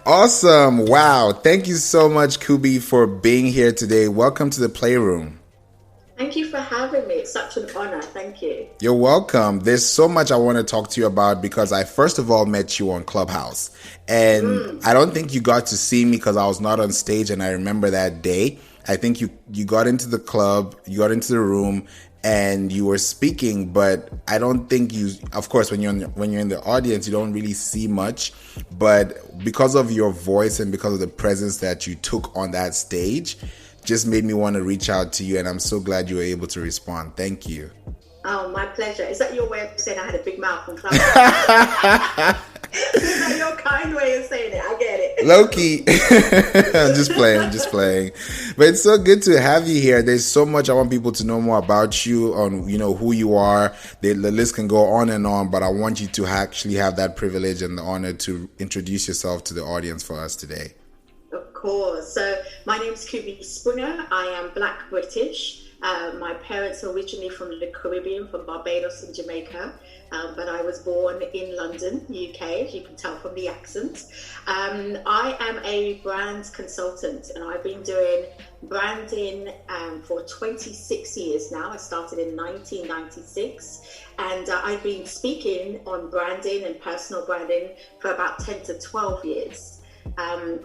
Awesome. Wow. Thank you so much, Kubi, for being here today. Welcome to the Playroom. Thank you for having me. It's such an honor. Thank you. You're welcome. There's so much I want to talk to you about because I first of all met you on Clubhouse. And I don't think you got to see me because I was not on stage, and I remember that day. I think you got into the club, you got into the room, and you were speaking, but I don't think you, of course, when you're in the audience, you don't really see much, but because of your voice and because of the presence that you took on that stage, just made me want to reach out to you, and I'm so glad you were able to respond. Thank you. Oh, my pleasure. Is that your way of saying I had a big mouth on Clubhouse? Is that your kind way of saying it? I get it. Low-key. I'm just playing. But it's so good to have you here. There's so much I want people to know more about you, on who you are. The list can go on and on, but I want you to actually have that privilege and the honor to introduce yourself to the audience for us today. Of course. So my name is Kubi Springer. I am Black British. My parents are originally from the Caribbean, from Barbados and Jamaica, but I was born in London, UK, as you can tell from the accent. I am a brand consultant, and I've been doing branding for 26 years now. I started in 1996, and I've been speaking on branding and personal branding for about 10 to 12 years.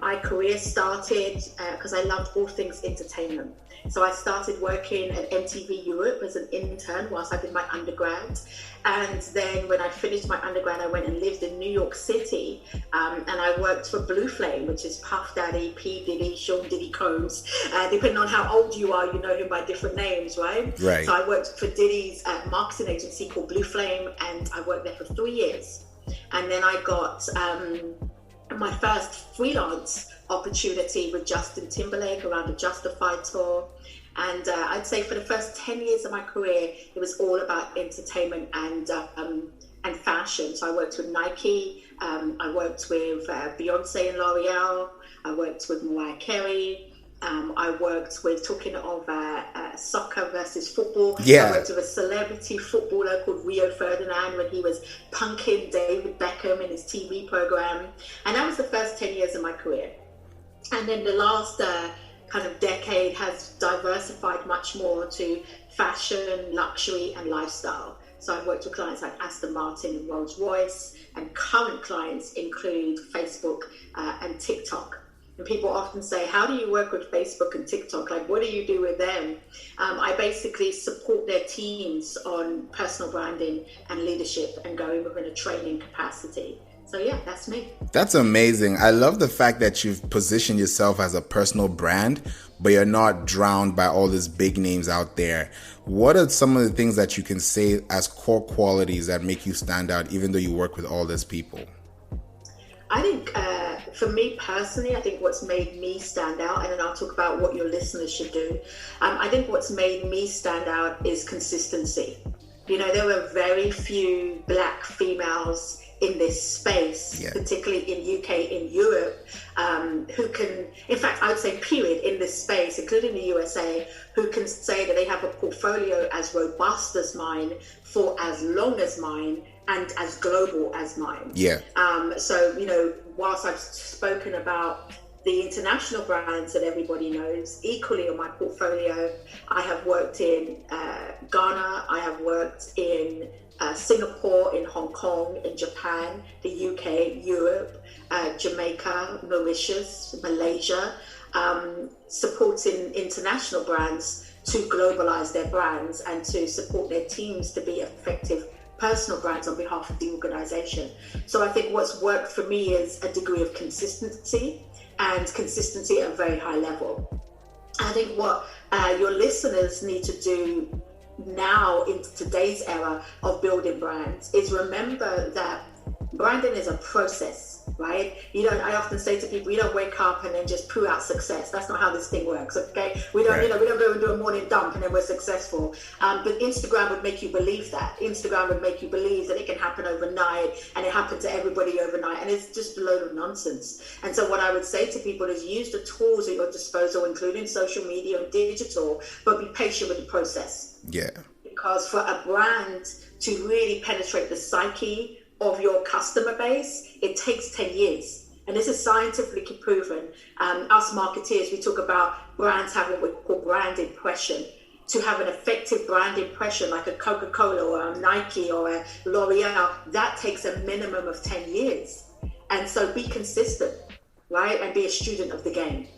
My career started because I loved all things entertainment. So I started working at MTV Europe as an intern whilst I did my undergrad. And then when I finished my undergrad, I went and lived in New York City. And I worked for Blue Flame, which is Puff Daddy, P. Diddy, Sean Diddy Combs. Depending on how old you are, you know him by different names, right? Right. So I worked for Diddy's marketing agency called Blue Flame, and I worked there for 3 years. And then I got my first freelance opportunity with Justin Timberlake around the Justified tour. And I'd say for the first 10 years of my career, it was all about entertainment and fashion. So I worked with Nike, I worked with Beyonce and L'Oreal, I worked with Mariah Carey, I worked with, talking of soccer versus football. Yeah. I worked with a celebrity footballer called Rio Ferdinand when he was punking David Beckham in his TV program. And that was the first 10 years of my career. And then the last kind of decade has diversified much more to fashion, luxury, and lifestyle. So I've worked with clients like Aston Martin and Rolls-Royce, and current clients include Facebook and TikTok. And people often say, how do you work with Facebook and TikTok? Like, what do you do with them? I basically support their teams on personal branding and leadership and going within a training capacity. So yeah, that's me. That's amazing. I love the fact that you've positioned yourself as a personal brand, but you're not drowned by all these big names out there. What are some of the things that you can say as core qualities that make you stand out, even though you work with all these people? I think for me personally, I think what's made me stand out, and then I'll talk about what your listeners should do. I think what's made me stand out is consistency. There were very few Black females in this space, particularly in UK, in Europe, who can, in fact, I would say period, in this space, including the USA, who can say that they have a portfolio as robust as mine, for as long as mine, and as global as mine. Yeah. So, whilst I've spoken about the international brands that everybody knows, equally on my portfolio, I have worked in Ghana, I have worked in Singapore, in Hong Kong, in Japan, the UK, Europe, Jamaica, Mauritius, Malaysia, supporting international brands to globalize their brands and to support their teams to be effective personal brands on behalf of the organization. So I think what's worked for me is a degree of consistency, and consistency at a very high level. I think what your listeners need to do now in today's era of building brands is remember that branding is a process, right? I often say to people, you don't wake up and then just poo out success. That's not how this thing works, okay? We don't, we don't go and do a morning dump and then we're successful. But Instagram would make you believe that. Instagram would make you believe that it can happen overnight, and it happened to everybody overnight, and it's just a load of nonsense. And so what I would say to people is use the tools at your disposal, including social media and digital, but be patient with the process. Yeah. Because for a brand to really penetrate the psyche of your customer base, it takes 10 years. And this is scientifically proven. Us marketeers, we talk about brands having what we call brand impression. To have an effective brand impression like a Coca-Cola or a Nike or a L'Oreal, that takes a minimum of 10 years. And so be consistent, right? And be a student of the game.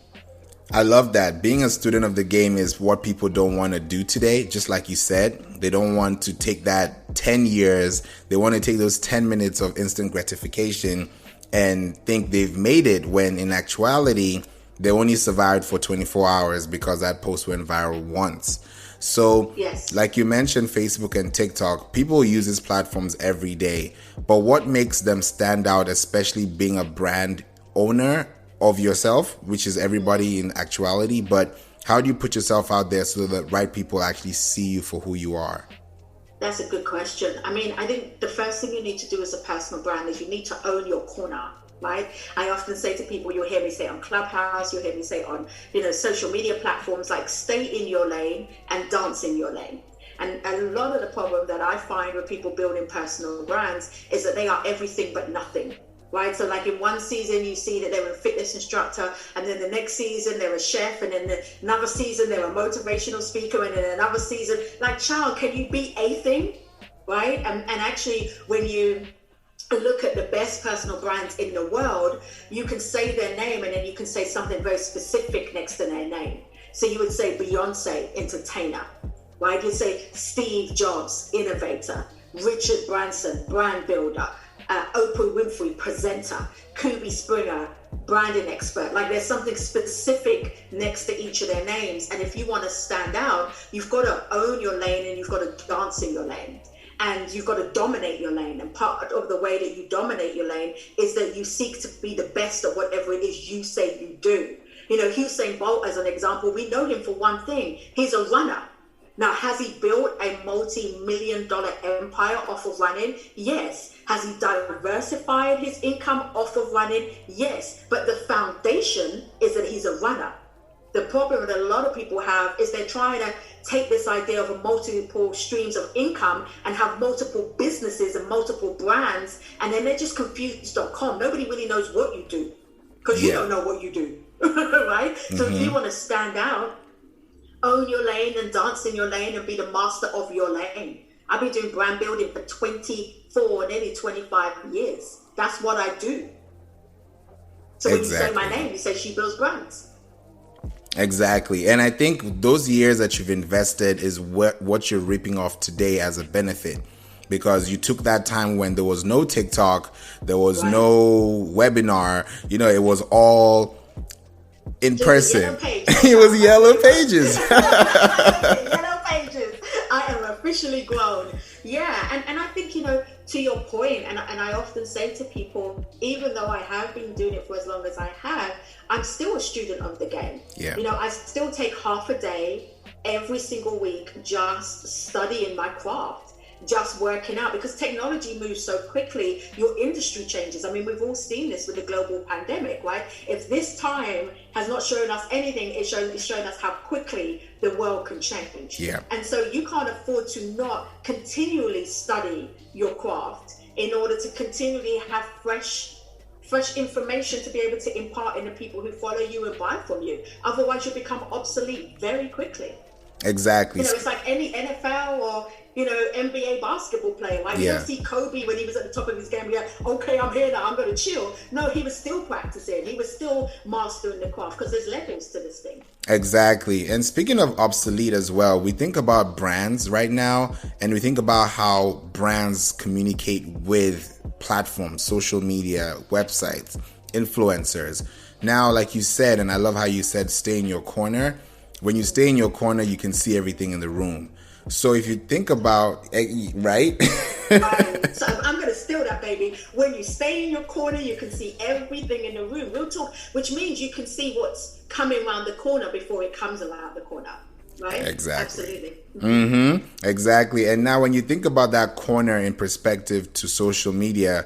I love that. Being a student of the game is what people don't want to do today. Just like you said, they don't want to take that 10 years. They want to take those 10 minutes of instant gratification and think they've made it, when in actuality, they only survived for 24 hours because that post went viral once. So, yes, like you mentioned, Facebook and TikTok, people use these platforms every day. But what makes them stand out, especially being a brand owner of yourself, which is everybody in actuality, but how do you put yourself out there so that right people actually see you for who you are? That's a good question. I mean, I think the first thing you need to do as a personal brand is you need to own your corner. Right? I often say to people, you'll hear me say on Clubhouse, you'll hear me say on, social media platforms, like, stay in your lane and dance in your lane. And a lot of the problem that I find with people building personal brands is that they are everything but nothing. Right? So like in one season, you see that they're a fitness instructor, and then the next season they're a chef, and then another season they're a motivational speaker, and then another season, like, child, can you be a thing? Right? And actually, when you look at the best personal brands in the world, you can say their name and then you can say something very specific next to their name. So you would say Beyonce, entertainer, right? You'd say Steve Jobs, innovator, Richard Branson, brand builder, Oprah Winfrey, presenter, Kubi Springer, branding expert. Like, there's something specific next to each of their names. And if you want to stand out, you've got to own your lane and you've got to dance in your lane. And you've got to dominate your lane. And part of the way that you dominate your lane is that you seek to be the best at whatever it is you say you do. Usain Bolt, as an example, we know him for one thing. He's a runner. Now, has he built a multi-million-dollar empire off of running? Yes. Has he diversified his income off of running? Yes. But the foundation is that he's a runner. The problem that a lot of people have is they're trying to take this idea of a multiple streams of income and have multiple businesses and multiple brands, and then they're just confused.com. Nobody really knows what you do because you don't know what you do, right? Mm-hmm. So if you want to stand out, own your lane and dance in your lane and be the master of your lane. I've been doing brand building for 24, nearly 25 years. That's what I do. So when you say my name, you say She Builds Brands. Exactly. And I think those years that you've invested is what you're reaping off today as a benefit, because you took that time when there was no TikTok, there was no webinar, it was all in person. It was yellow pages. Yellow pages. I am officially grown. Yeah. And I think, to your point, and I often say to people, even though I have been doing it for as long as I have, I'm still a student of the game. Yeah. I still take half a day every single week just studying my craft, just working out, because technology moves so quickly, your industry changes. I mean, we've all seen this with the global pandemic, right? If this time has not shown us anything, it's shown us how quickly the world can change. Yeah. And so you can't afford to not continually study your craft in order to continually have fresh information to be able to impart in the people who follow you and buy from you. Otherwise, you'll become obsolete very quickly. Exactly. It's like any NFL or NBA basketball player. Like, you don't see Kobe when he was at the top of his game. Yeah, okay, I'm here now, I'm going to chill. No, he was still practicing. He was still mastering the craft, because there's levels to this thing. Exactly. And speaking of obsolete as well, we think about brands right now, and we think about how brands communicate with platforms, social media, websites, influencers. Now, like you said, and I love how you said, stay in your corner. When you stay in your corner, you can see everything in the room. So if you think about, right? So I'm going to steal that, baby. When you stay in your corner, you can see everything in the room. Real talk, which means you can see what's coming around the corner before it comes around the corner. Right? Exactly. Absolutely. Mm-hmm. Exactly. And now when you think about that corner in perspective to social media,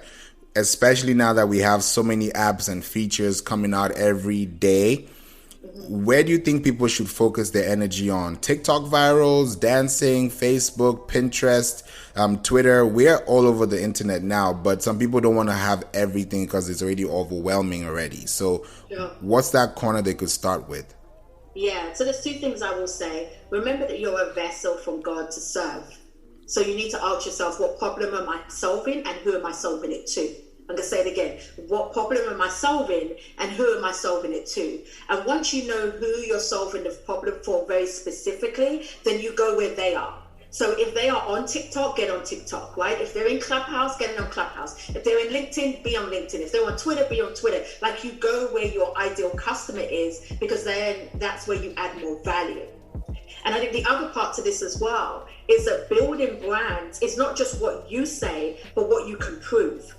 especially now that we have so many apps and features coming out every day, Where do you think people should focus their energy on? TikTok virals, dancing, Facebook, Pinterest, Twitter? We're all over the internet now, but some people don't want to have everything because it's already overwhelming already. So what's that corner they could start with? Yeah, so there's two things I will say. Remember that you're a vessel from God to serve. So you need to ask yourself, what problem am I solving and who am I solving it to? I'm going to say it again. What problem am I solving and who am I solving it to? And once you know who you're solving the problem for very specifically, then you go where they are. So if they are on TikTok, get on TikTok, right? If they're in Clubhouse, get on Clubhouse. If they're in LinkedIn, be on LinkedIn. If they're on Twitter, be on Twitter. Like, you go where your ideal customer is, because then that's where you add more value. And I think the other part to this as well is that building brands is not just what you say, but what you can prove.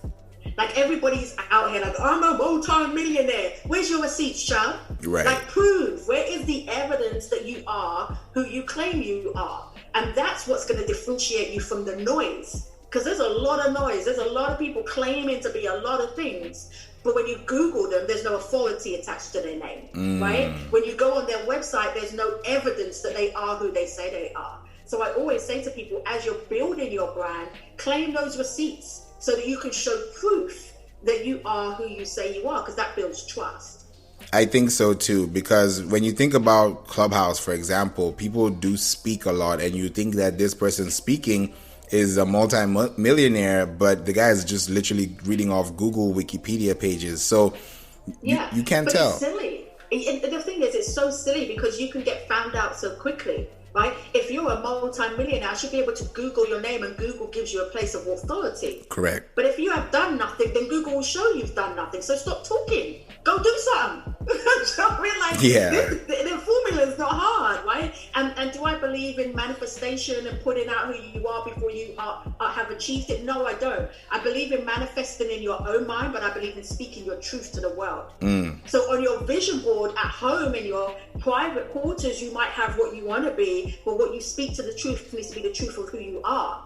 Like, everybody's out here like, I'm a multi-millionaire. Where's your receipts, child? Right. Like, prove. Where is the evidence that you are who you claim you are? And that's what's going to differentiate you from the noise. Because there's a lot of noise. There's a lot of people claiming to be a lot of things. But when you Google them, there's no authority attached to their name, right? When you go on their website, there's no evidence that they are who they say they are. So I always say to people, as you're building your brand, claim those receipts so that you can show proof that you are who you say you are, because that builds trust. I think so too, because when you think about Clubhouse, for example, people do speak a lot, and you think that this person speaking is a multi-millionaire, but the guy is just literally reading off Google Wikipedia pages. So you can't tell. It's silly. The thing is, it's so silly because you can get found out so quickly, right? If you're a multi-millionaire, I should be able to Google your name and Google gives you a place of authority. Correct. But if you have done nothing, then Google will show you've done nothing. So stop talking. Go do something. The formula is not hard, right? And do I believe in manifestation and putting out who you are before you have achieved it? No, I don't. I believe in manifesting in your own mind, but I believe in speaking your truth to the world. So on your vision board at home, in your private quarters, you might have what you want to be, but what you speak to the truth needs to be the truth of who you are.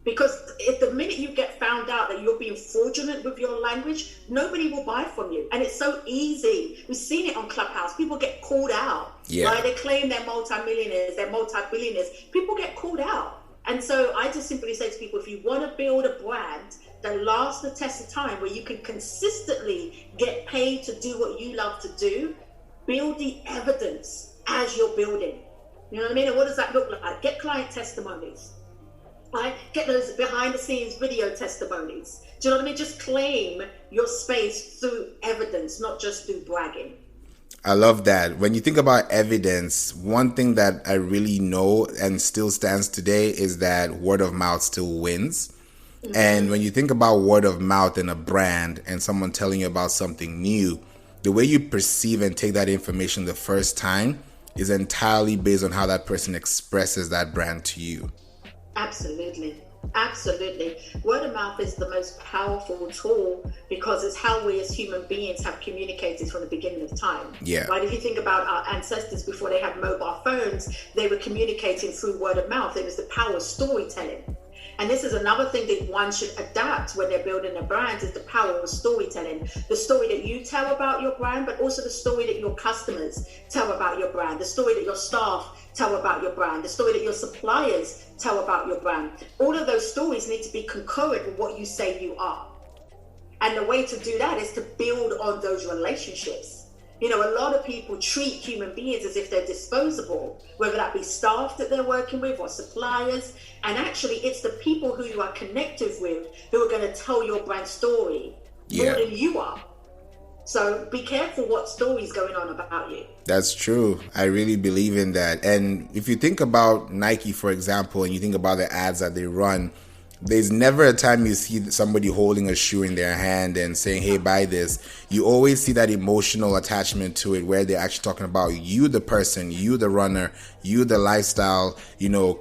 Because if the minute you get found out that you're being fraudulent with your language, nobody will buy from you. And it's so easy. We've seen it on Clubhouse. People get called out. Yeah. Right? They claim they're multi-millionaires, they're multi-billionaires. People get called out. And so I just simply say to people, if you want to build a brand that lasts the test of time, where you can consistently get paid to do what you love to do, build the evidence as you're building. You know what I mean? And what does that look like? Get client testimonies. Right? Get those behind the scenes video testimonies. Do you know what I mean? Just claim your space through evidence, not just through bragging. I love that. When you think about evidence, one thing that I really know and still stands today is that word of mouth still wins. And when you think about word of mouth in a brand and someone telling you about something new, the way you perceive and take that information the first time is entirely based on how that person expresses that brand to you. Absolutely. Word of mouth is the most powerful tool because it's how we as human beings have communicated from the beginning of time. Yeah. Right? If you think about our ancestors before they had mobile phones, they were communicating through word of mouth. It was the power of storytelling. And this is another thing that one should adapt when they're building a brand, is the power of storytelling. The story that you tell about your brand, but also the story that your customers tell about your brand, the story that your staff tell about your brand, the story that your suppliers tell about your brand. All of those stories need to be concurrent with what you say you are. And the way to do that is to build on those relationships. You know, a lot of people treat human beings as if they're disposable, whether that be staff that they're working with or suppliers. And actually, it's the people who you are connected with who are going to tell your brand story more than you are. So be careful what story's going on about you. That's true. I really believe in that. And if you think about Nike, for example, and you think about the ads that they run, there's never a time you see somebody holding a shoe in their hand and saying, hey, buy this. You always see that emotional attachment to it, where they're actually talking about you, the person, you, the runner, you, the lifestyle,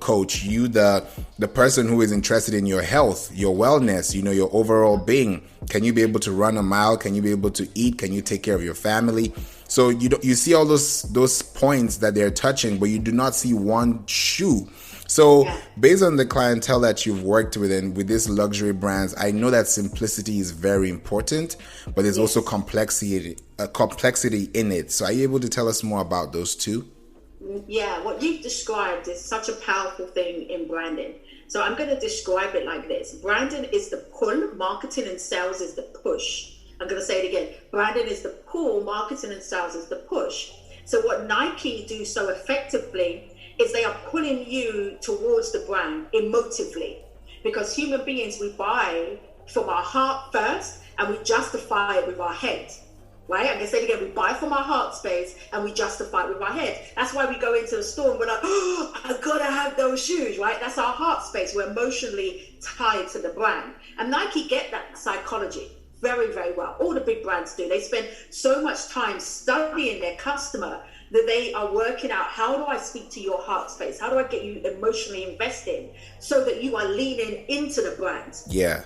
coach, you, the person who is interested in your health, your wellness, your overall being. Can you be able to run a mile? Can you be able to eat? Can you take care of your family? So you see all those points that they're touching, but you do not see one shoe. So based on the clientele that you've worked with and with these luxury brands, I know that simplicity is very important, but there's also complexity a complexity in it. So are you able to tell us more about those two? Yeah, what you've described is such a powerful thing in branding. So I'm going to describe it like this. Branding is the pull, marketing and sales is the push. I'm going to say it again. Branding is the pull, marketing and sales is the push. So what Nike do so effectively is they are pulling you towards the brand emotively. Because human beings, we buy from our heart first and we justify it with our head. Right? I'm going to say it again. We buy from our heart space and we justify it with our head. That's why we go into the store and we're like, oh, I've got to have those shoes, right? That's our heart space. We're emotionally tied to the brand. And Nike get that psychology very, very well. All the big brands do. They spend so much time studying their customer that they are working out, how do I speak to your heart space? How do I get you emotionally invested so that you are leaning into the brand? Yeah.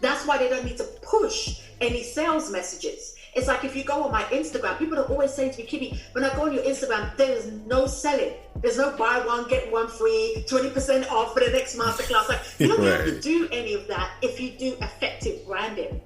That's why they don't need to push any sales messages. It's like if you go on my Instagram, people are always saying to me, Kubi, when I go on your Instagram, there is no selling. There's no buy one, get one free, 20% off for the next masterclass. Like, you don't have to do any of that if you do effective branding.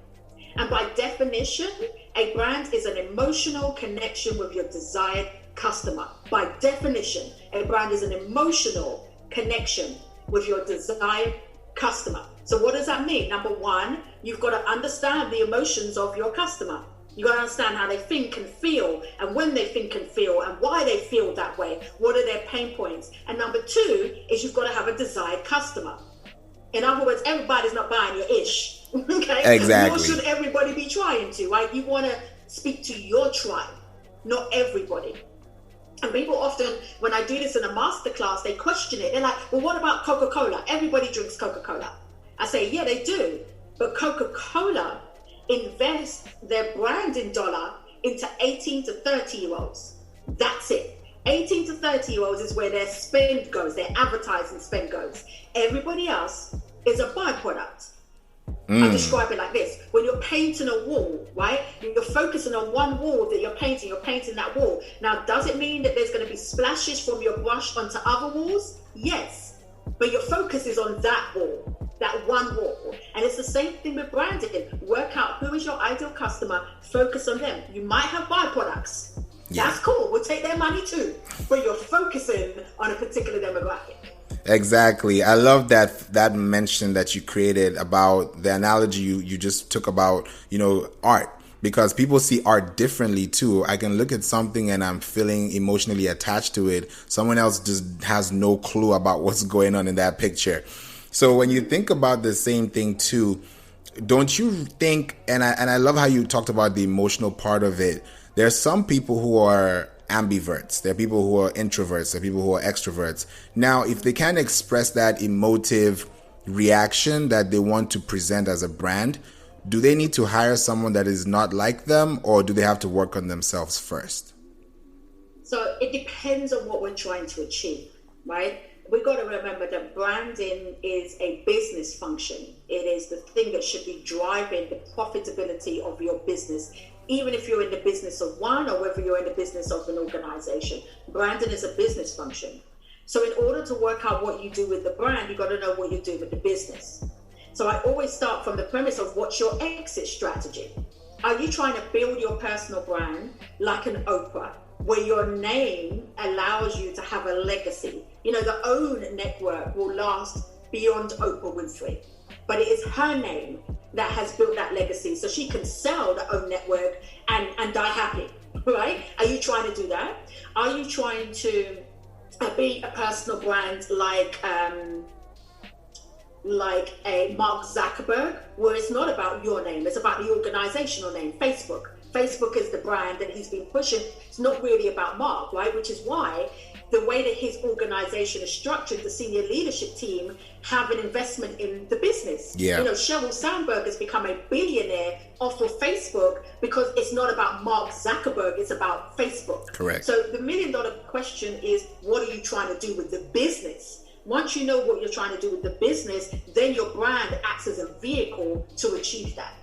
And by definition, a brand is an emotional connection with your desired customer. By definition, a brand is an emotional connection with your desired customer. So what does that mean? Number one, you've got to understand the emotions of your customer. You got to understand how they think and feel, and when they think and feel, and why they feel that way. What are their pain points? And number two is you've got to have a desired customer. In other words, everybody's not buying your ish. Okay? Exactly. Nor should everybody be trying to, right? You want to speak to your tribe, not everybody. And people often, when I do this in a masterclass, they question it. They're like, well, what about Coca-Cola? Everybody drinks Coca-Cola. I say, yeah, they do. But Coca-Cola invest their branding dollar into 18 to 30-year-olds. That's it. 18 to 30-year-olds is where their spend goes, their advertising spend goes. Everybody else is a byproduct. I describe it like this. When you're painting a wall, right? You're focusing on one wall that you're painting that wall. Now, does it mean that there's going to be splashes from your brush onto other walls? Yes. But your focus is on that wall, that one wall. And it's the same thing with branding. Work out who is your ideal customer, focus on them. You might have byproducts. Yeah. That's cool. We'll take their money too. But you're focusing on a particular demographic. Exactly. I love that mention that you created about the analogy you just took about, art, because people see art differently too. I can look at something and I'm feeling emotionally attached to it. Someone else just has no clue about what's going on in that picture. So when you think about the same thing too, don't you think, and I love how you talked about the emotional part of it. There are some people who are ambiverts. There are people who are introverts. There are people who are extroverts. Now, if they can't express that emotive reaction that they want to present as a brand, do they need to hire someone that is not like them, or do they have to work on themselves first? So it depends on what we're trying to achieve, right? We've got to remember that branding is a business function. It is the thing that should be driving the profitability of your business, even if you're in the business of one or whether you're in the business of an organization. Branding is a business function. So in order to work out what you do with the brand, you've got to know what you do with the business. So I always start from the premise of what's your exit strategy? Are you trying to build your personal brand like an Oprah, where your name allows you to have a legacy? The OWN network will last beyond Oprah Winfrey, but it is her name that has built that legacy, so she can sell the OWN network and die happy, right? Are you trying to do that? Are you trying to be a personal brand like a Mark Zuckerberg, where it's not about your name, it's about the organizational name? Facebook is the brand that he's been pushing. It's not really about Mark, right? Which is why the way that his organization is structured, the senior leadership team have an investment in the business. Yeah. Sheryl Sandberg has become a billionaire off of Facebook because it's not about Mark Zuckerberg, it's about Facebook. Correct. So the $1 million question is, what are you trying to do with the business? Once you know what you're trying to do with the business, then your brand acts as a vehicle to achieve that.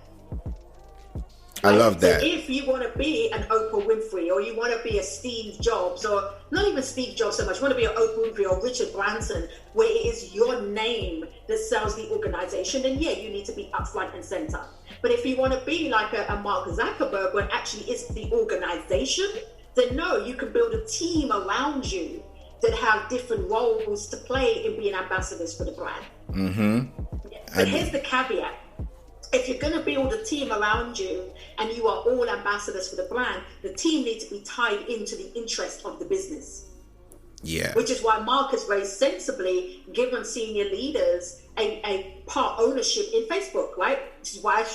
I love that. So if you want to be an Oprah Winfrey, or you want to be a Steve Jobs, or not even Steve Jobs so much, you want to be an Oprah Winfrey or Richard Branson, where it is your name that sells the organization, then yeah, you need to be up front and center. But if you want to be like a Mark Zuckerberg, where actually it's the organization, then no, you can build a team around you that have different roles to play in being ambassadors for the brand. Mm-hmm. But here's the caveat. If you're going to build a team around you and you are all ambassadors for the brand, the team needs to be tied into the interest of the business. Yeah. Which is why Mark has very sensibly given senior leaders a part ownership in Facebook, right? Which is why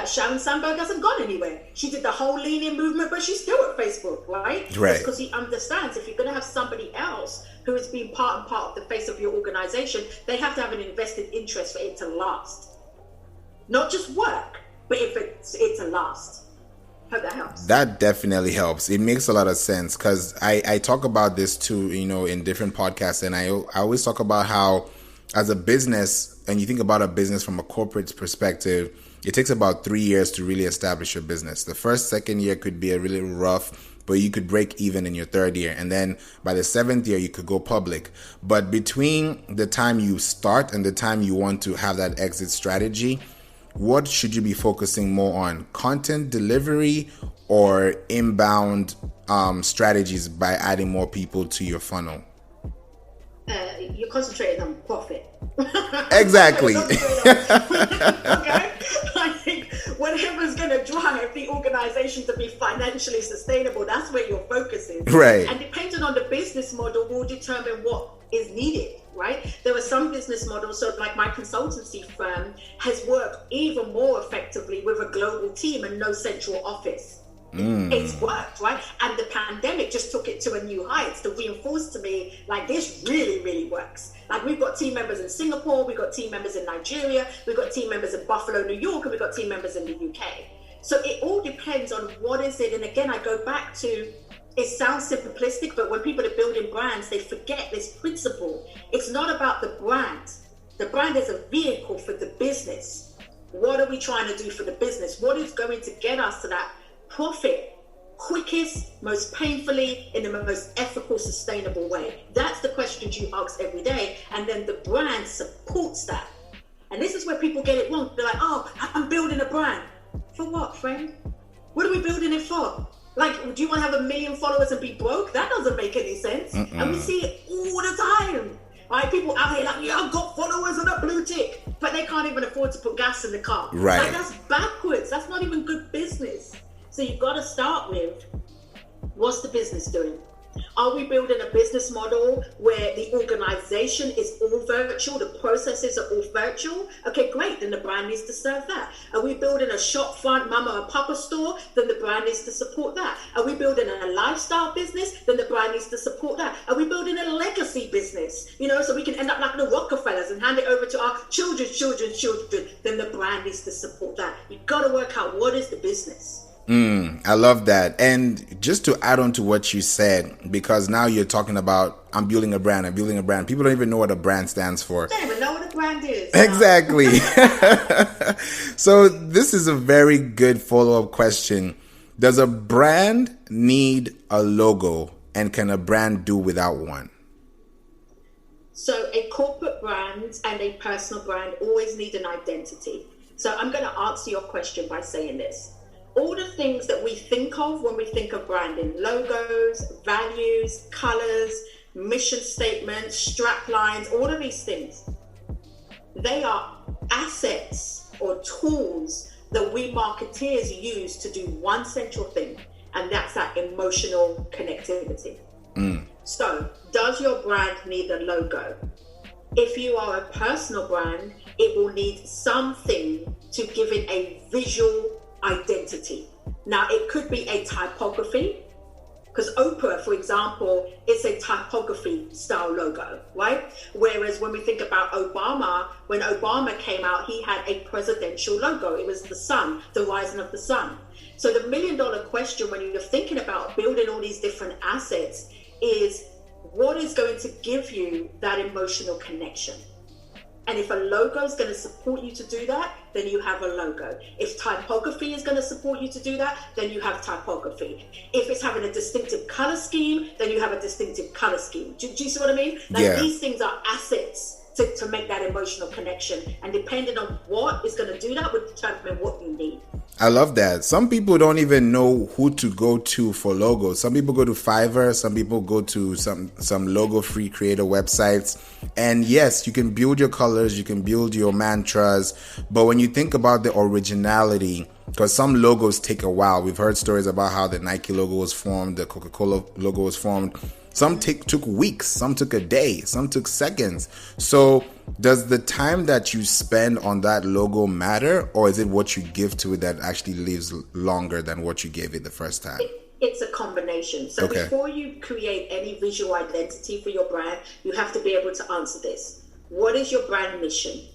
Sharon Sandberg hasn't gone anywhere. She did the whole Lean In movement, but she's still at Facebook, right? Right. Because he understands if you're going to have somebody else who has been part of the face of your organization, they have to have an invested interest for it to last. Not just work, but if it's to last. Hope that helps. That definitely helps. It makes a lot of sense, because I talk about this too, in different podcasts, and I always talk about how, as a business, and you think about a business from a corporate perspective, it takes about 3 years to really establish your business. The first, second year could be a really rough, but you could break even in your third year. And then by the 7th year, you could go public. But between the time you start and the time you want to have that exit strategy, what should you be focusing more on? Content delivery or inbound strategies by adding more people to your funnel? You're concentrating on profit. Exactly. Okay? I think whatever's going to drive the organization to be financially sustainable, that's where your focus is. Right. And depending on the business model will determine what is needed. Right? There are some business models, so like my consultancy firm has worked even more effectively with a global team and no central office. It's worked, right? And the pandemic just took it to a new heights to reinforce to me, like, this really, really works. Like, we've got team members in Singapore, we've got team members in Nigeria, we've got team members in Buffalo, New York, and we've got team members in the UK. So it all depends on what is it. And again, I go back to, it sounds simplistic, but when people are building brands, they forget this principle. It's not about the brand. The brand is a vehicle for the business. What are we trying to do for the business? What is going to get us to that profit quickest, most painfully, in the most ethical, sustainable way? That's the questions you ask every day. And then the brand supports that. And this is where people get it wrong. They're like, oh, I'm building a brand. For what, friend? What are we building it for? Like, do you want to have 1 million followers and be broke? That doesn't make any sense. And we see it all the time. Right? People out here like, yeah, I've got followers and a blue tick, but they can't even afford to put gas in the car. Right. Like, that's backwards. That's not even good business. So you've got to start with, what's the business doing? Are we building a business model where the organization is all virtual, the processes are all virtual? Okay, great, then the brand needs to serve that. Are we building a shop front mama or papa store? Then the brand needs to support that. Are we building a lifestyle business? Then the brand needs to support that. Are we building a legacy business? So we can end up like the Rockefellers and hand it over to our children's children. Then the brand needs to support that. You've got to work out, what is the business? I love that. And just to add on to what you said, because now you're talking about, I'm building a brand. People don't even know what a brand stands for. They don't even know what a brand is. Exactly. So this is a very good follow-up question. Does a brand need a logo, and can a brand do without one? So a corporate brand and a personal brand always need an identity. So I'm going to answer your question by saying this. All the things that we think of when we think of branding, logos, values, colors, mission statements, strap lines, all of these things, they are assets or tools that we marketeers use to do one central thing, and that's that emotional connectivity. So, does your brand need a logo? If you are a personal brand, it will need something to give it a visual identity. Now, it could be a typography, because Oprah, for example, is a typography style logo, right? Whereas when we think about Obama, when Obama came out, he had a presidential logo. It was the sun, the rising of the sun. So the $1 million question when you're thinking about building all these different assets is, what is going to give you that emotional connection? And if a logo is going to support you to do that, then you have a logo. If typography is going to support you to do that, then you have typography. If it's having a distinctive color scheme, then you have a distinctive color scheme. Do you see what I mean? Like, these things are assets to make that emotional connection. And depending on what is going to do that, would determine what you need. I love that. Some people don't even know who to go to for logos. Some people go to Fiverr. Some people go to some logo-free creator websites. And yes, you can build your colors, you can build your mantras. But when you think about the originality, because some logos take a while. We've heard stories about how the Nike logo was formed, the Coca-Cola logo was formed. Some took weeks, some took a day, some took seconds. So does the time that you spend on that logo matter, or is it what you give to it that actually lives longer than what you gave it the first time? It's a combination. So before you create any visual identity for your brand, you have to be able to answer this. What is your brand mission?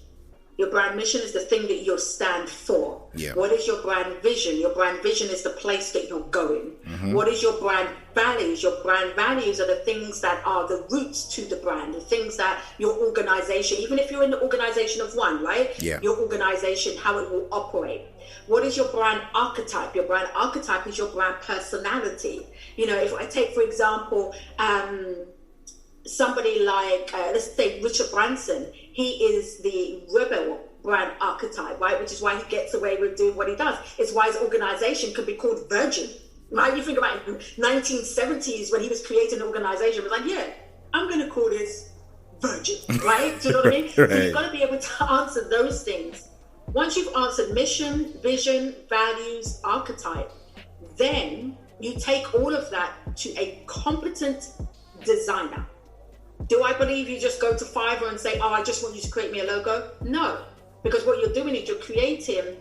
Your brand mission is the thing that you'll stand for. Yeah. What is your brand vision? Your brand vision is the place that you're going. Mm-hmm. What is your brand values? Your brand values are the things that are the roots to the brand, the things that your organization, even if you're in the organization of one, right? Yeah. Your organization, how it will operate. What is your brand archetype? Your brand archetype is your brand personality. You know, if I take, for example, somebody like, let's say Richard Branson, he is the rebel brand archetype, right? Which is why he gets away with doing what he does. It's why his organization could be called Virgin, right? You think about it, in the 1970s when he was creating an organization, it was like, yeah, I'm going to call this Virgin, right? Do you know what I mean? Right. So you've got to be able to answer those things. Once you've answered mission, vision, values, archetype, then you take all of that to a competent designer. Do I believe you just go to Fiverr and say, oh, I just want you to create me a logo? No, because what you're doing is you're creating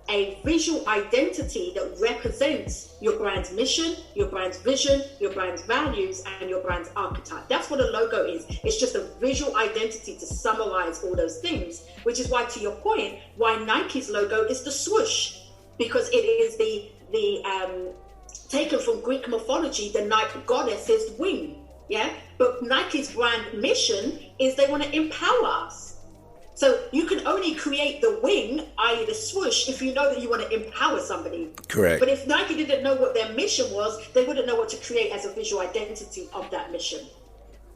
a visual identity that represents your brand's mission, your brand's vision, your brand's values, and your brand's archetype. That's what a logo is. It's just a visual identity to summarize all those things, which is why, to your point, why Nike's logo is the swoosh, because it is the taken from Greek mythology, the Nike goddess's wing. Yeah, but Nike's brand mission is they want to empower us. So you can only create the wing, i.e. the swoosh, if you know that you want to empower somebody. Correct. But if Nike didn't know what their mission was, they wouldn't know what to create as a visual identity of that mission.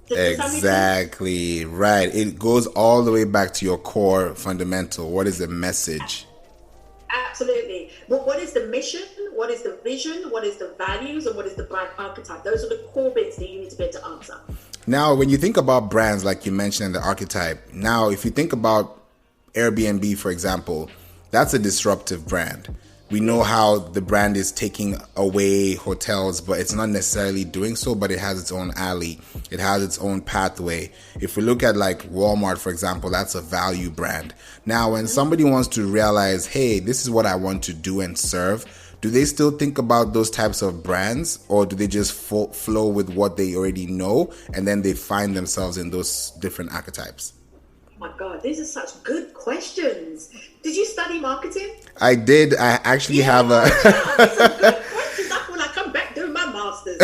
Exactly, right. It goes all the way back to your core fundamental. What is the message? Absolutely. Well, what is the mission? What is the vision? What is the values? And what is the brand archetype? Those are the core bits that you need to be able to answer. Now, when you think about brands, like you mentioned, the archetype, now, if you think about Airbnb, for example, that's a disruptive brand. We know how the brand is taking away hotels, but it's not necessarily doing so, but it has its own alley. It has its own pathway. If we look at like Walmart, for example, that's a value brand. Now, when somebody wants to realize, hey, this is what I want to do and serve, do they still think about those types of brands, or do they just flow with what they already know and then they find themselves in those different archetypes? Oh my God, these are such good questions. Did you study marketing? I did. I actually have a... These are good questions. That's when I come back doing my master's.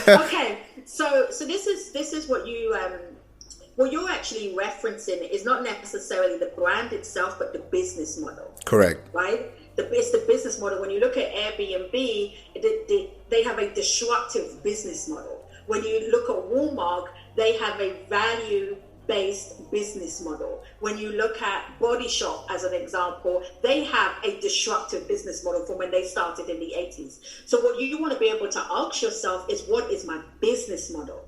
Okay, so this is what you're actually referencing is not necessarily the brand itself, but the business model. Correct. Right? It's the business model. When you look at Airbnb, they have a disruptive business model. When you look at Walmart, they have a value-based business model. When you look at Body Shop, as an example, they have a disruptive business model from when they started in the 80s. So what you want to be able to ask yourself is, what is my business model?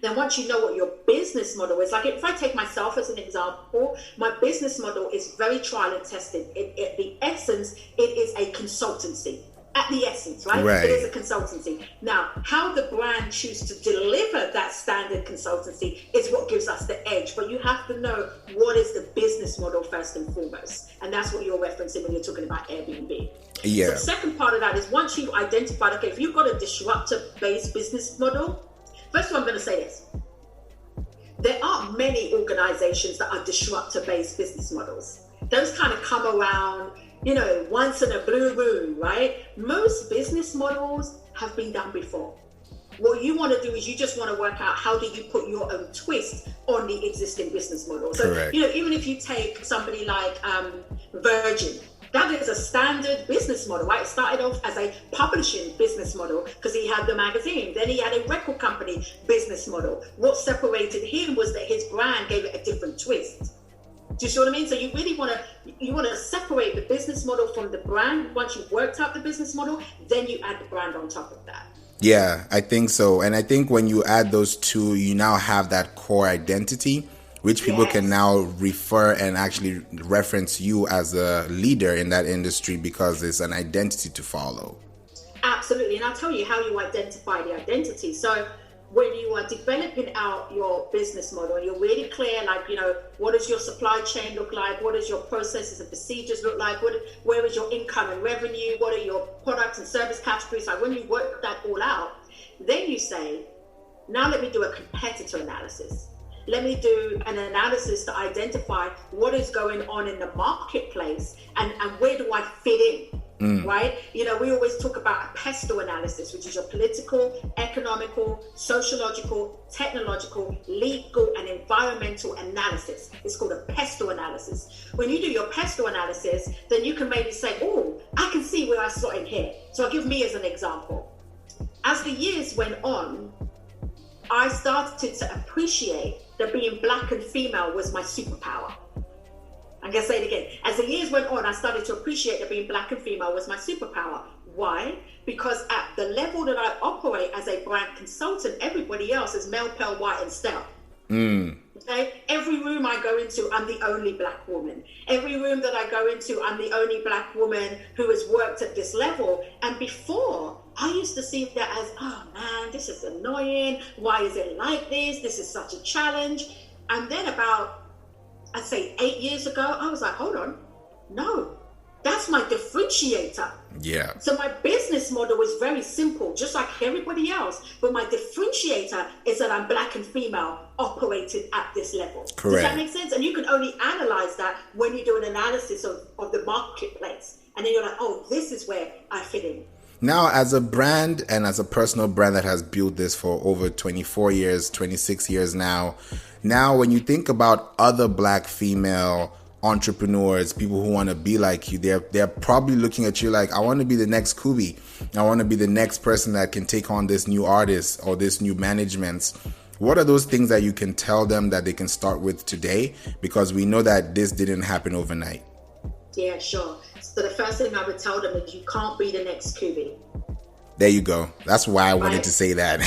Then once you know what your business model is, like if I take myself as an example, my business model is very trial and tested. At the essence, it is a consultancy. At the essence, right? It is a consultancy. Now, how the brand choose to deliver that standard consultancy is what gives us the edge. But you have to know what is the business model first and foremost. And that's what you're referencing when you're talking about Airbnb. Yeah. So the second part of that is, once you've identified, okay, if you've got a disruptive-based business model, first of all, I'm going to say this. There aren't many organizations that are disruptor-based business models. Those kind of come around, once in a blue moon, right? Most business models have been done before. What you want to do is you just want to work out how do you put your own twist on the existing business model. So, Correct. even if you take somebody like Virgin, that is a standard business model, right? It started off as a publishing business model because he had the magazine. Then he had a record company business model. What separated him was that his brand gave it a different twist. Do you see what I mean? So you really want to separate the business model from the brand. Once you've worked out the business model, then you add the brand on top of that. Yeah, I think so. And I think when you add those two, you now have that core identity, which people can now refer and actually reference you as a leader in that industry because it's an identity to follow. Absolutely. And I'll tell you how you identify the identity. So when you are developing out your business model, you're really clear, like, what does your supply chain look like? What does your processes and procedures look like? Where is your income and revenue? What are your products and service categories? Like when you work that all out, then you say, now let me do a competitor analysis. Let me do an analysis to identify what is going on in the marketplace and where do I fit in, right? We always talk about a PESTLE analysis, which is your political, economical, sociological, technological, legal, and environmental analysis. It's called a PESTLE analysis. When you do your PESTLE analysis, then you can maybe say, oh, I can see where I slot in here. So I'll give me as an example. As the years went on, I started to appreciate that being black and female was my superpower. I'm going to say it again. As the years went on, I started to appreciate that being black and female was my superpower. Why? Because at the level that I operate as a brand consultant, everybody else is male, pale, white, and stealth. Okay? Every room I go into, I'm the only black woman. Every room that I go into, I'm the only black woman who has worked at this level. And before, I used to see that as, oh man, this is annoying. Why is it like this? This is such a challenge. And then about, I'd say 8 years ago, I was like, hold on. No, that's my differentiator. Yeah. So my business model is very simple, just like everybody else. But my differentiator is that I'm black and female operated at this level. Correct. Does that make sense? And you can only analyze that when you do an analysis of the marketplace. And then you're like, oh, this is where I fit in. Now, as a brand and as a personal brand that has built this for over 24 years, 26 years now, when you think about other black female entrepreneurs, people who want to be like you, they're probably looking at you like, I want to be the next Kubi. I want to be the next person that can take on this new artist or this new management. What are those things that you can tell them that they can start with today? Because we know that this didn't happen overnight. Yeah, sure. So the first thing I would tell them is you can't be the next Kubi. There you go. That's why I wanted to say that.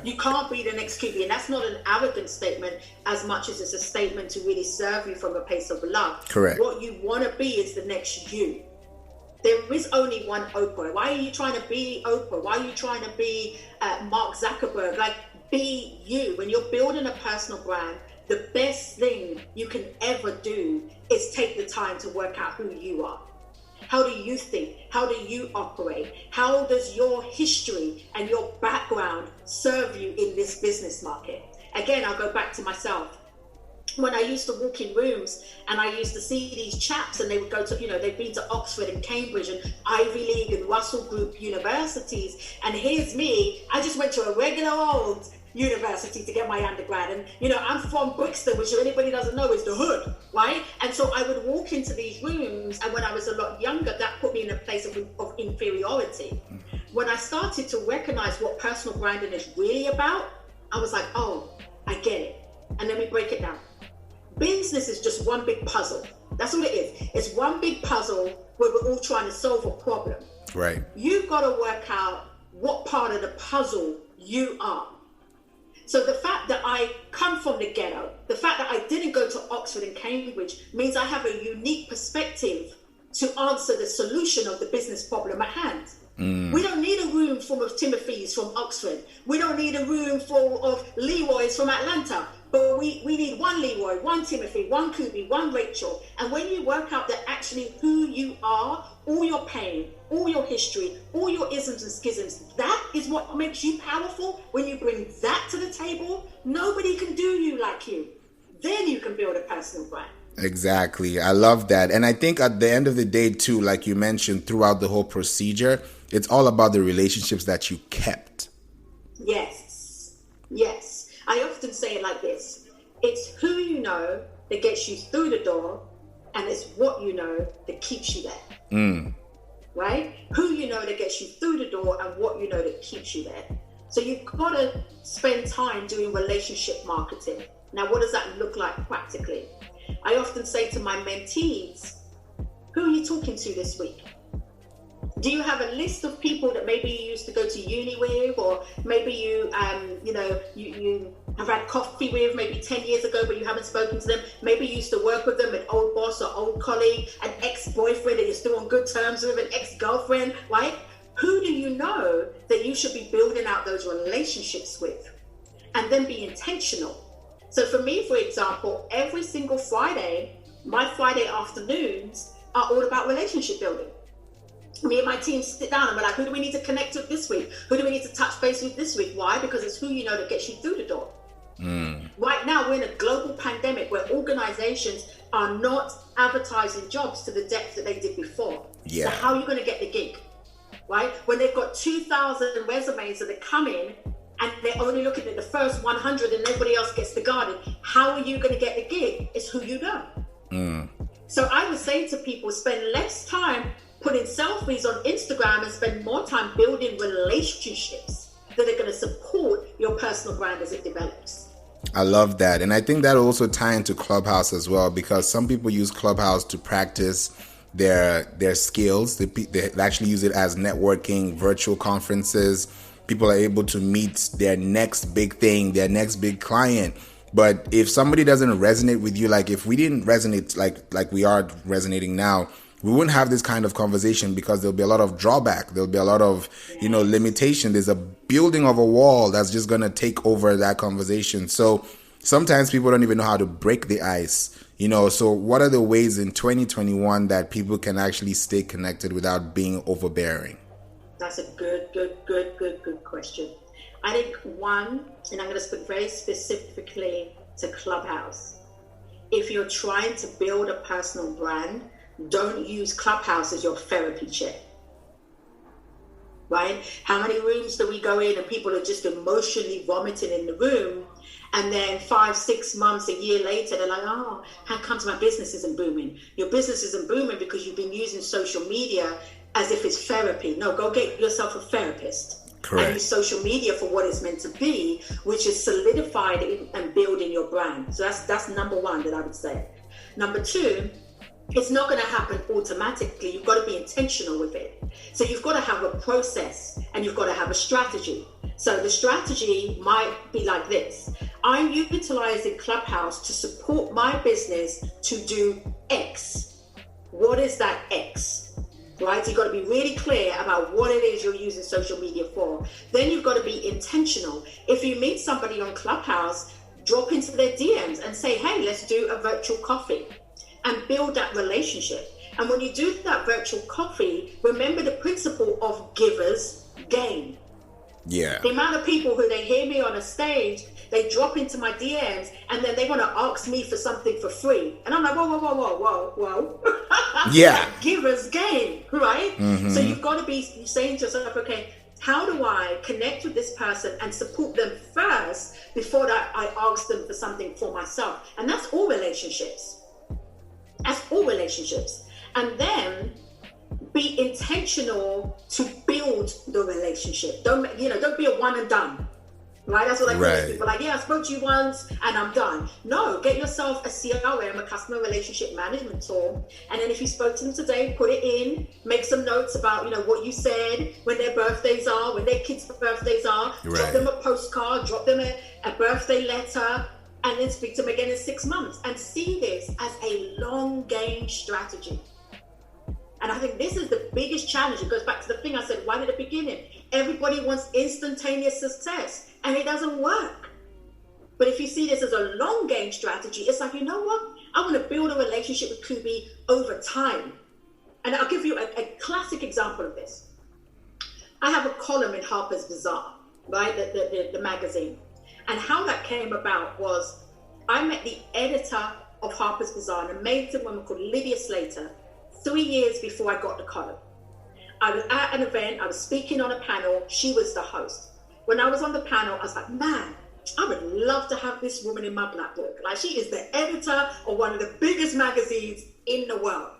You can't be the next Kubi. And that's not an arrogant statement as much as it's a statement to really serve you from a place of love. Correct. What you want to be is the next you. There is only one Oprah. Why are you trying to be Oprah? Why are you trying to be Mark Zuckerberg? Like, be you. When you're building a personal brand, the best thing you can ever do is take the time to work out who you are. How do you think? How do you operate? How does your history and your background serve you in this business market? Again, I'll go back to myself. When I used to walk in rooms and I used to see these chaps and they would go to, they've been to Oxford and Cambridge and Ivy League and Russell Group universities. And here's me, I just went to a regular old university to get my undergrad, and I'm from Brixton, which if anybody doesn't know is the hood, right? And so I would walk into these rooms, and when I was a lot younger, that put me in a place of inferiority. When I started to recognize what personal branding is really about, I was like, oh, I get it. And let me break it down. Business is just one big puzzle. That's what it is. It's one big puzzle where we're all trying to solve a problem. Right. You've got to work out what part of the puzzle you are. So the fact that I come from the ghetto, the fact that I didn't go to Oxford and Cambridge means I have a unique perspective to answer the solution of the business problem at hand. We don't need a room full of Timothys from Oxford. We don't need a room full of Leroys from Atlanta. But we need one Leroy, one Timothy, one Kubi, one Rachel. And when you work out that actually who you are, all your pain, all your history, all your isms and schisms, that is what makes you powerful. When you bring that to the table, nobody can do you like you. Then you can build a personal brand. Exactly. I love that. And I think at the end of the day, too, like you mentioned, throughout the whole procedure, it's all about the relationships that you kept. Yes. Yes. I often say it like this. It's who you know that gets you through the door, and it's what you know that keeps you there. Right? Who you know that gets you through the door, and what you know that keeps you there. So you've got to spend time doing relationship marketing. Now, what does that look like practically? I often say to my mentees, who are you talking to this week? Do you have a list of people that maybe you used to go to uni with, or maybe you have had coffee with maybe 10 years ago, but you haven't spoken to them? Maybe you used to work with them, an old boss or old colleague, an ex-boyfriend that you're still on good terms with, an ex-girlfriend, right? Who do you know that you should be building out those relationships with? And then be intentional. So for me, for example, every single Friday, my Friday afternoons are all about relationship building. Me and my team sit down and we're like, who do we need to connect with this week? Who do we need to touch base with this week? Why? Because it's who you know that gets you through the door. Right now, we're in a global pandemic where organizations are not advertising jobs to the depth that they did before. Yeah. So how are you going to get the gig? Right? When they've got 2,000 resumes that are coming and they're only looking at the first 100 and everybody else gets the garden, how are you going to get the gig? It's who you know. So I would say to people, spend less time putting selfies on Instagram and spend more time building relationships that are going to support your personal brand as it develops. I love that. And I think that also tie into Clubhouse as well, because some people use Clubhouse to practice their skills. They actually use it as networking, virtual conferences. People are able to meet their next big thing, their next big client. But if somebody doesn't resonate with you, like if we didn't resonate like we are resonating now, we wouldn't have this kind of conversation, because there'll be a lot of drawback. There'll be a lot of, limitation. There's a building of a wall that's just going to take over that conversation. So sometimes people don't even know how to break the ice, So what are the ways in 2021 that people can actually stay connected without being overbearing? That's a good question. I think one, and I'm going to speak very specifically to Clubhouse. If you're trying to build a personal brand, don't use Clubhouse as your therapy chair, right? How many rooms do we go in and people are just emotionally vomiting in the room, and then 5, 6 months, a year later, they're like, oh, how comes my business isn't booming? Your business isn't booming because you've been using social media as if it's therapy. No, go get yourself a therapist. Correct. And use social media for what it's meant to be, which is solidified and building your brand. So that's number one that I would say. Number two, it's not going to happen automatically. You've got to be intentional with it. So you've got to have a process and you've got to have a strategy. So the strategy might be like this. I'm utilizing Clubhouse to support my business to do X. What is that X? Right? You've got to be really clear about what it is you're using social media for. Then you've got to be intentional. If you meet somebody on Clubhouse, drop into their DMs and say, hey, let's do a virtual coffee. And build that relationship. And when you do that virtual coffee, remember the principle of givers gain. Yeah. The amount of people who they hear me on a stage, they drop into my DMs and then they want to ask me for something for free. And I'm like, whoa. Yeah. Givers gain, right? Mm-hmm. So you've got to be saying to yourself, okay, how do I connect with this person and support them first before that I ask them for something for myself? And that's all relationships. That's all relationships. And then be intentional to build the relationship. Don't be a one and done. Right? That's what I tell people. Like, yeah, I spoke to you once and I'm done. No, get yourself a CRM, a customer relationship management tool. And then if you spoke to them today, put it in, make some notes about, what you said, when their birthdays are, when their kids' birthdays are, drop them a postcard, drop them a birthday letter, and then speak to them again in 6 months, and see this as a long game strategy. And I think this is the biggest challenge. It goes back to the thing I said right at the beginning. Everybody wants instantaneous success, and it doesn't work. But if you see this as a long game strategy, it's like, you know what? I want to build a relationship with Kubi over time. And I'll give you a classic example of this. I have a column in Harper's Bazaar, right? The magazine. And how that came about was I met the editor of Harper's Bazaar, an amazing woman called Lydia Slater, 3 years before I got the column. I was at an event, I was speaking on a panel, she was the host. when I was on the panel, I was like, man, I would love to have this woman in my black book. Like, she is the editor of one of the biggest magazines in the world.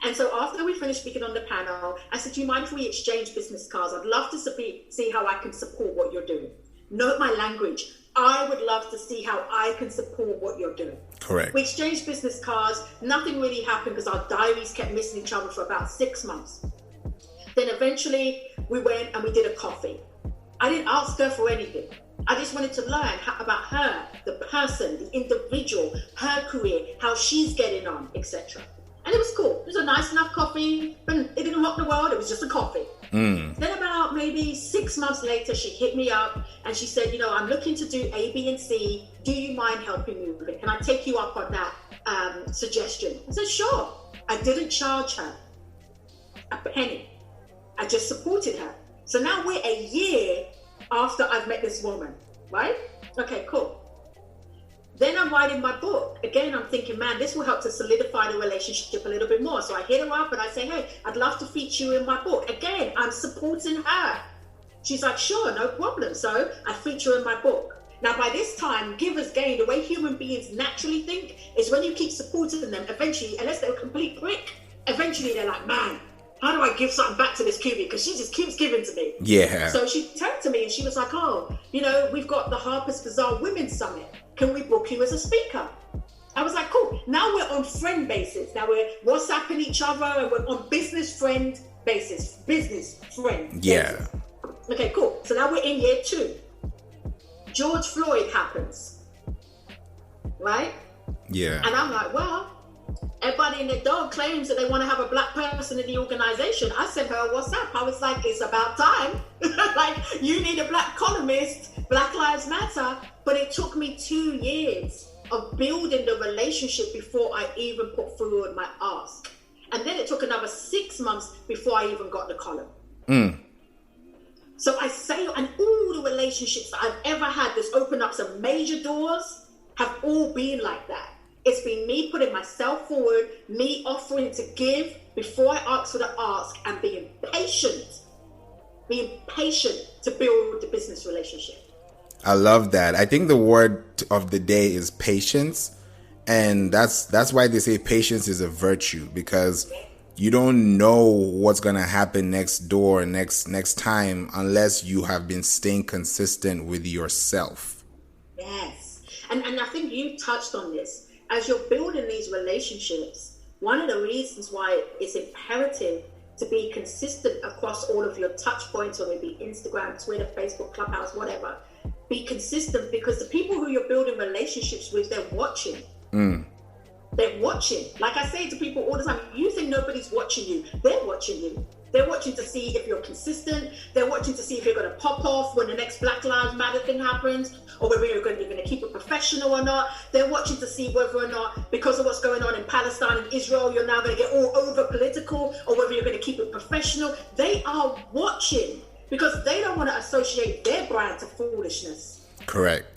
And so after we finished speaking on the panel, I said, do you mind if we exchange business cards? I'd love to see how I can support what you're doing. Note my language. I would love to see how I can support what you're doing. Correct. We exchanged business cards. Nothing really happened because our diaries kept missing each other for about 6 months. Then eventually we went and we did a coffee. I didn't ask her for anything. I just wanted to learn about her, the person, the individual, her career, how she's getting on, etc. And it was cool. It was a nice enough coffee, but it didn't rock the world. It was just a coffee. Then about maybe 6 months later, she hit me up and she said, I'm looking to do A, B, and C. Do you mind helping me with it? Can I take you up on that suggestion? I said, sure. I didn't charge her a penny. I just supported her. So now we're a year after I've met this woman, right? Okay, cool. Then I'm writing my book. Again, I'm thinking, man, this will help to solidify the relationship a little bit more. So I hit her up and I say, hey, I'd love to feature you in my book. Again, I'm supporting her. She's like, sure, no problem. So I feature her in my book. Now, by this time, givers gain, the way human beings naturally think is when you keep supporting them, eventually, unless they're a complete prick, eventually they're like, man, how do I give something back to this Kubi? Because she just keeps giving to me. Yeah. So she turned to me and she was like, oh, we've got the Harper's Bazaar Women's Summit. Can we book you as a speaker? I was like, cool. Now we're on friend basis. Now we're WhatsApping each other and we're on business friend basis. Business friend. Yeah. Basis. Okay, cool. So now we're in year 2. George Floyd happens. Right? Yeah. And I'm like, well, everybody and their dog claims that they want to have a black person in the organization. I sent her a WhatsApp. I was like, it's about time. Like, you need a black columnist. Black Lives Matter. But it took me 2 years of building the relationship before I even put forward my ask. And then it took another 6 months before I even got the column. So I say, and all the relationships that I've ever had that's opened up some major doors have all been like that. It's been me putting myself forward, me offering to give before I ask for the ask, and being patient to build the business relationship. I love that. I think the word of the day is patience. And that's why they say patience is a virtue, because you don't know what's going to happen next door, next time, unless you have been staying consistent with yourself. Yes. And I think you touched on this. As you're building these relationships, one of the reasons why it's imperative to be consistent across all of your touch points, whether it be Instagram, Twitter, Facebook, Clubhouse, whatever. Be consistent, because the people who you're building relationships with, they're watching. They're watching. Like I say to people all the time, you think nobody's watching you. They're watching you. They're watching to see if you're consistent. They're watching to see if you're going to pop off when the next Black Lives Matter thing happens, or whether you're going to keep it professional or not. They're watching to see whether or not, because of what's going on in Palestine and Israel, you're now going to get all over political, or whether you're going to keep it professional. They are watching, because they don't want to associate their brand to foolishness. Correct.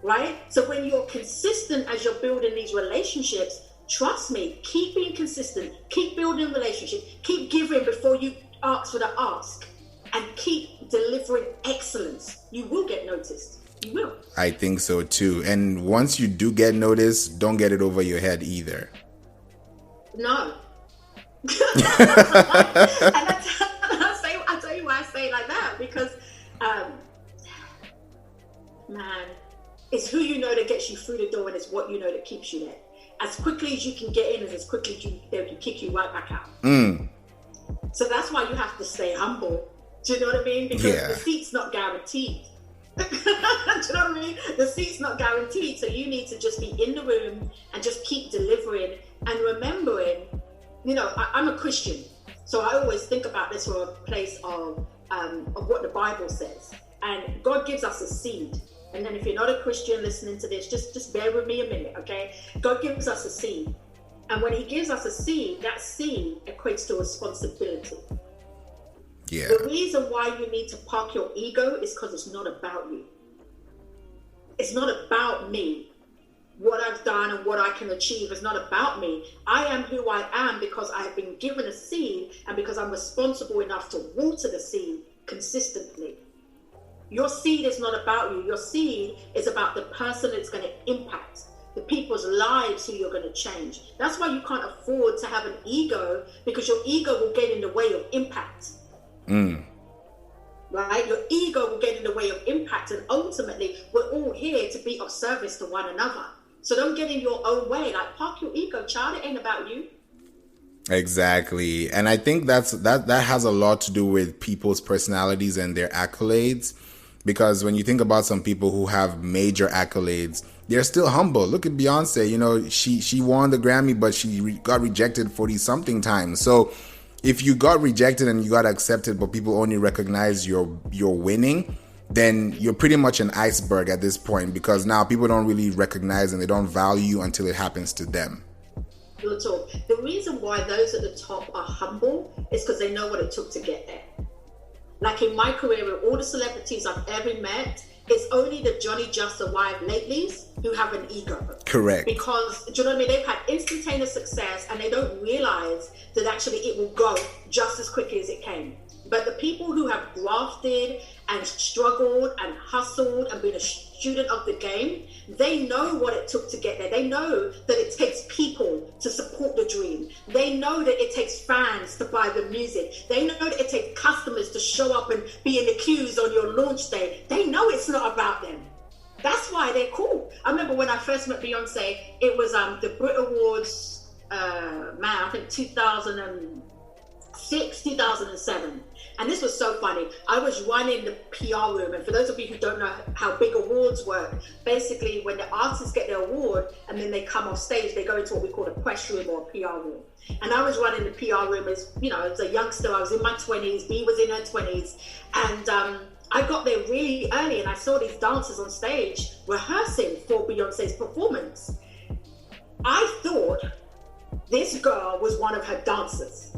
Right? So when you're consistent as you're building these relationships, trust me, keep being consistent, keep building relationships, keep giving before you ask for the ask, and keep delivering excellence. You will get noticed. You will. I think so too. And once you do get noticed, don't get it over your head either. No. And I'll tell you why I say it like that, because man, it's who you know that gets you through the door, and it's what you know that keeps you there. As quickly as you can get in, as quickly as they can kick you right back out. So that's why you have to stay humble. Do you know what I mean? Because the seat's not guaranteed. Do you know what I mean? The seat's not guaranteed. So you need to just be in the room and just keep delivering and remembering, I'm a Christian. So I always think about this from a place of what the Bible says. And God gives us a seed. And then if you're not a Christian listening to this, just bear with me a minute, okay? God gives us a seed. And when he gives us a seed, that seed equates to responsibility. Yeah. The reason why you need to park your ego is because it's not about you. It's not about me. What I've done and what I can achieve is not about me. I am who I am because I have been given a seed, and because I'm responsible enough to water the seed consistently. Your seed is not about you. Your seed is about the person it's going to impact, the people's lives who you're going to change. That's why you can't afford to have an ego, because your ego will get in the way of impact. Right? Your ego will get in the way of impact, and ultimately we're all here to be of service to one another. So don't get in your own way. Like, park your ego, child. It ain't about you. Exactly. And I think that has a lot to do with people's personalities and their accolades. Because when you think about some people who have major accolades, they're still humble. Look at Beyonce. You know, she won the Grammy, but she got rejected 40-something times. So if you got rejected and you got accepted, but people only recognize your winning, then you're pretty much an iceberg at this point, because now people don't really recognize and they don't value you until it happens to them. Real talk. The reason why those at the top are humble is because they know what it took to get there. Like in my career, with all the celebrities I've ever met, it's only the Johnny Just Arrived latelys who have an ego. Correct. Because, do you know what I mean? They've had instantaneous success and they don't realize that actually it will go just as quickly as it came. But the people who have grafted and struggled and hustled and been a student of the game, they know what it took to get there. They know that it takes people to support the dream. They know that it takes fans to buy the music. They know that it takes customers to show up and be in the queues on your launch day. They know it's not about them. That's why they're cool. I remember when I first met Beyonce, it was the Brit Awards, I think 2006, 2007. And this was so funny. I was running the PR room. And for those of you who don't know how big awards work, basically when the artists get their award and then they come off stage, they go into what we call a press room or a PR room. And I was running the PR room as, you know, as a youngster. I was in my 20s. B was in her 20s. And I got there really early and I saw these dancers on stage rehearsing for Beyonce's performance. I thought this girl was one of her dancers.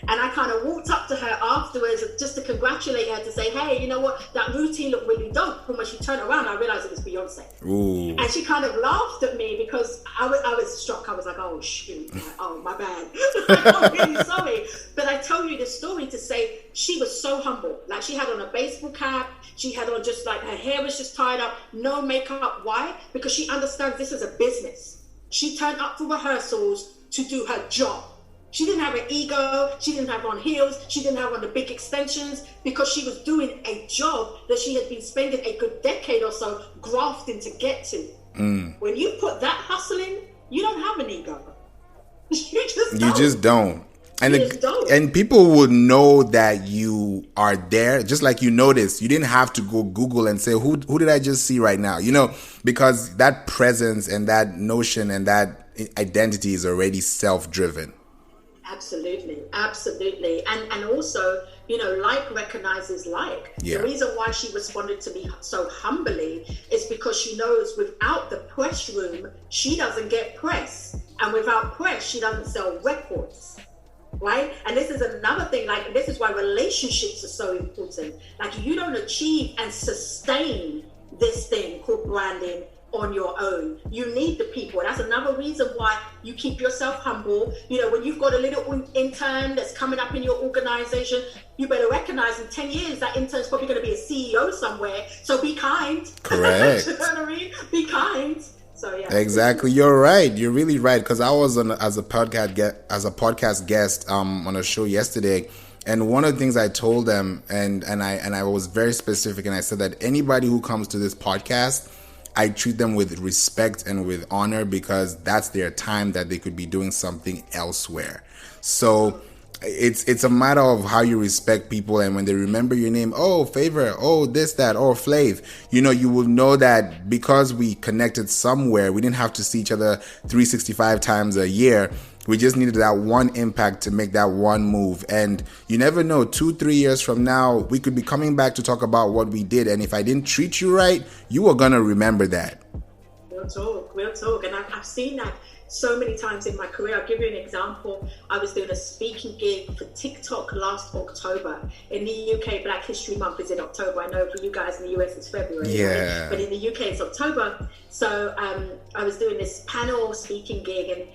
And I kind of walked up to her afterwards just to congratulate her, to say, hey, you know what, that routine looked really dope. And when she turned around, I realized it was Beyonce. Ooh. And she kind of laughed at me because I was struck. I was like, oh, shoot. Like, oh, my bad. I'm really sorry. But I tell you this story to say she was so humble. Like, she had on a baseball cap. She had on just like her hair was just tied up, no makeup. Why? Because she understands this is a business. She turned up for rehearsals to do her job. She didn't have an ego. She didn't have on heels. She didn't have on the big extensions, because she was doing a job that she had been spending a good decade or so grafting to get to. When you put that hustle in, you don't have an ego. You just don't. And people would know that you are there, just like you noticed. You didn't have to go Google and say, who did I just see right now? You know, because that presence and that notion and that identity is already self-driven. Absolutely. And also, you know, like recognizes like. Yeah. The reason why she responded to me so humbly is because she knows without the press room, she doesn't get press. And without press, she doesn't sell records. Right? And this is another thing, like, this is why relationships are so important. Like, you don't achieve and sustain this thing called branding on your own. You need the people. That's another reason why you keep yourself humble. You know, when you've got a little intern that's coming up in your organization, you better recognize in 10 years that intern's probably going to be a CEO somewhere. So be kind. Correct. You know what I mean? Be kind. So yeah. Exactly. You're right. You're really right. Because I was as a podcast guest on a show yesterday. And one of the things I told them, and I was very specific, and I said that anybody who comes to this podcast, I treat them with respect and with honor, because that's their time that they could be doing something elsewhere. So it's a matter of how you respect people, and when they remember your name, oh, Favor, oh, this, that, or Flav, you know, you will know that because we connected somewhere, we didn't have to see each other 365 times a year. We just needed that one impact to make that one move. And you never know, 2-3 years from now, we could be coming back to talk about what we did. And if I didn't treat you right, you were going to remember that. Real talk. And I've seen that so many times in my career. I'll give you an example. I was doing a speaking gig for TikTok last October. In the UK, Black History Month is in October. I know for you guys in the US, it's February. Yeah. Right? But in the UK, it's October. So I was doing this panel speaking gig, and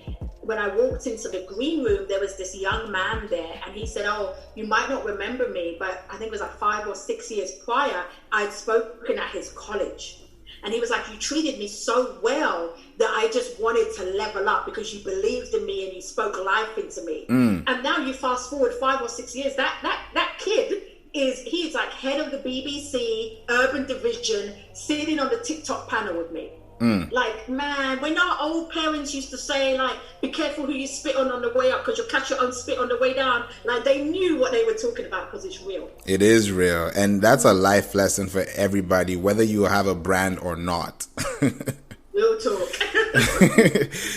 when I walked into the green room, there was this young man there, and he said, "Oh, you might not remember me, but I think it was like 5 or 6 years prior, I'd spoken at his college." And he was like, "You treated me so well that I just wanted to level up because you believed in me and you spoke life into me." And now you fast forward 5 or 6 years, that kid he's like head of the BBC Urban Division, sitting on the TikTok panel with me. Like, man, when our old parents used to say, like, be careful who you spit on the way up because you'll catch your own spit on the way down, like, they knew what they were talking about because it's real. It is real. And that's a life lesson for everybody, whether you have a brand or not. Real talk.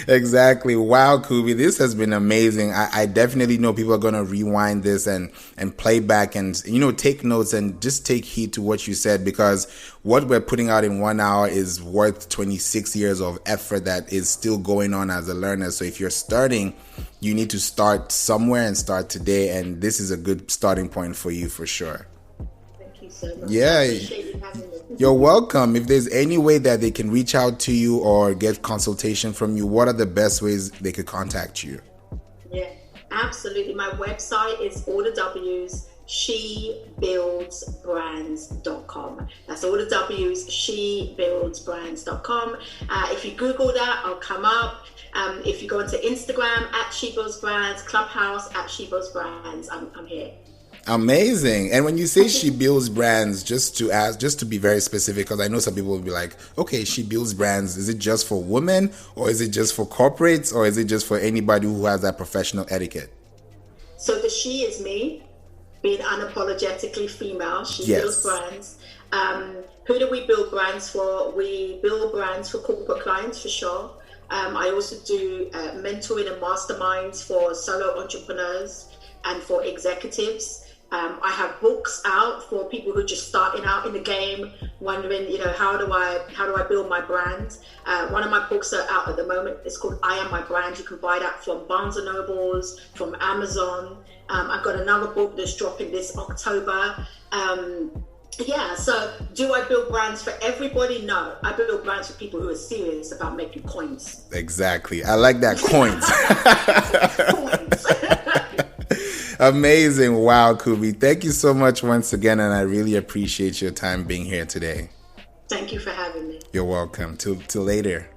Exactly. Wow, Kubi, this has been amazing. I definitely know people are going to rewind this and play back and, take notes and just take heed to what you said, because what we're putting out in 1 hour is worth 26 years of effort that is still going on as a learner. So if you're starting, you need to start somewhere and start today. And this is a good starting point for you for sure. Thank you so much. Yeah. I appreciate you having me. You're welcome. If there's any way that they can reach out to you or get consultation from you, what are the best ways they could contact you? Yeah, absolutely. My website is all the W's, shebuildsbrands.com. That's all the W's, shebuildsbrands.com. If you Google that, I'll come up. If you go into Instagram at shebuildsbrands, Clubhouse at shebuildsbrands, I'm here. Amazing. And when you say she builds brands, just to be very specific, because I know some people will be like, okay, she builds brands. Is it just for women, or is it just for corporates, or is it just for anybody who has that professional etiquette? So the she is me, being unapologetically female. She builds brands. Who do we build brands for? We build brands for corporate clients, for sure. I also do mentoring and masterminds for solo entrepreneurs and for executives. I have books out for people who are just starting out in the game, wondering, how do I build my brand? One of my books are out at the moment. It's called I Am My Brand. You can buy that from Barnes & Nobles, from Amazon. I've got another book that's dropping this October. So do I build brands for everybody? No. I build brands for people who are serious about making coins. Exactly. I like that, coins. Coins. Amazing. Wow, Kubi. Thank you so much once again, and I really appreciate your time being here today. Thank you for having me. You're welcome. Till later.